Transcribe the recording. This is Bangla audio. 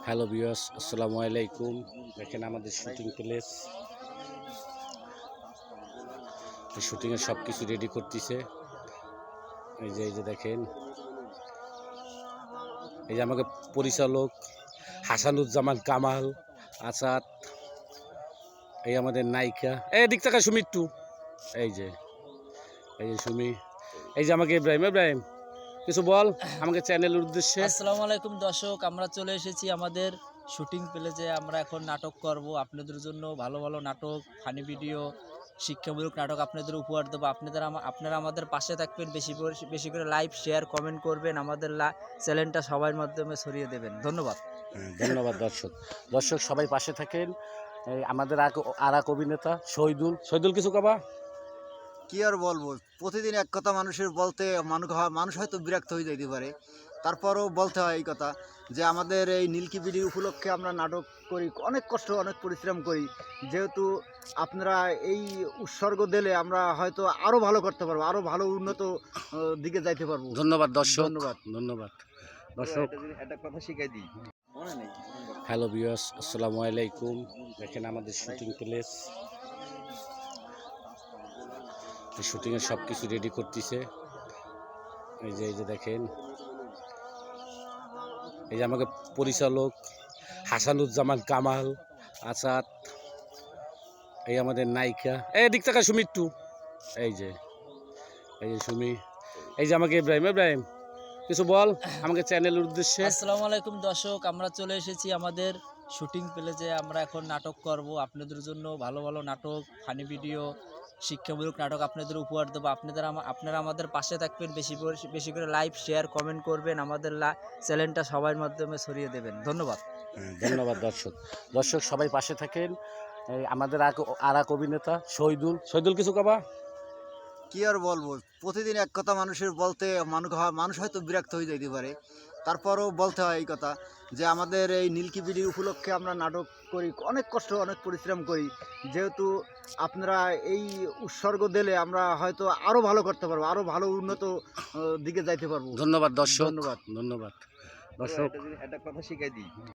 হ্যালো ভিউয়ার্স, আসসালামু আলাইকুম। দেখেন আমাদের শুটিং প্লেস, শুটিংয়ের সব কিছু রেডি করতেছে। এই যে দেখেন, এই যে আমাকে পরিচালক হাসানুজ্জামান কামাল আসাদ, এই আমাদের নায়িকা, দিক থেকে সুমিট্টু, এই যে সুমি, এই যে আমাকে ইব্রাহিম কিছু বল আমাকে চ্যানেলের উদ্দেশ্যে। আসসালামু আলাইকুম দর্শক, আমরা চলে এসেছি আমাদের শুটিং প্লেসে। আমরা এখন নাটক করব আপনাদের জন্য। ভালো ভালো নাটক, ফানি ভিডিও, শিক্ষামূলক নাটক আপনাদের উপহার দেবো। আপনারা আমাদের পাশে থাকবেন, বেশি করে লাইভ শেয়ার কমেন্ট করবেন, আমাদের চ্যানেলটা সবার মাধ্যমে ছড়িয়ে দেবেন। ধন্যবাদ। ধন্যবাদ দর্শক সবাই পাশে থাকেন। আমাদের আর এক অভিনেতা শহীদুল কিছু কবা। কি আর বলবো, প্রতিদিন এক কথা মানুষের বলতে মানুষ হয়তো বিরক্ত হয়ে যেতে পারে, তারপরও বলতে হয় এই কথা যে আমাদের এই নীলকি বিডি উপলক্ষে আমরা নাটক করি, অনেক কষ্ট অনেক পরিশ্রম করি। যেহেতু আপনারা এই উৎসর্গ দিলে আমরা হয়তো আরও ভালো করতে পারবো, আরও ভালো উন্নত দিকে যাইতে পারবো। ধন্যবাদ দর্শক, ধন্যবাদ দর্শক। একটা কথা শিখাই দিই, মনে নেই। হ্যালো ভিউয়ার্স, আসসালামু আলাইকুম। দেখেন আমাদের শুটিং প্লেস, শুটিংয়ের সব কিছু রেডি করতেছে। এই যে দেখেন, এই যে আমাকে পরিচালক হাসানুজ্জামান কামাল আসাদ, এই আমাদের নায়িকা, দিক থেকে সুমিট্টু, এই যে সুমি, এই যে আমাকে ইব্রাহিম কিছু বল আমাকে চ্যানেলের উদ্দেশ্যে। আসসালামু আলাইকুম দর্শক, আমরা চলে এসেছি আমাদের শুটিং প্লেসে। আমরা এখন নাটক করব আপনাদের জন্য। ভালো ভালো নাটক, ফানি ভিডিও, শিক্ষামূলক নাটক আপনাদের উপহার দেবো। আপনারা আমাদের পাশে থাকবেন, বেশি করে লাইভ শেয়ার কমেন্ট করবেন, আমাদের চ্যানেলটা সবার মাধ্যমে ছড়িয়ে দেবেন। ধন্যবাদ। ধন্যবাদ দর্শক সবাই পাশে থাকেন। আমাদের আর এক অভিনেতা শহীদুল কিছু কবা। কি আর বলবো, প্রতিদিন এক কথা মানুষের বলতে মানুষ হয়তো বিরক্ত হয়ে যেতে পারে, তারপরও বলতে হয় এই কথা যে আমাদের এই নীলকি বিডি উপলক্ষে আমরা নাটক করি, অনেক কষ্ট অনেক পরিশ্রম করি। যেহেতু আপনারা এই উৎসর্গ দিলে আমরা হয়তো আরও ভালো করতে পারবো, আরও ভালো উন্নত দিকে যাইতে পারবো। ধন্যবাদ দর্শক, ধন্যবাদ দর্শক। একটা কথা শিখাই দিই।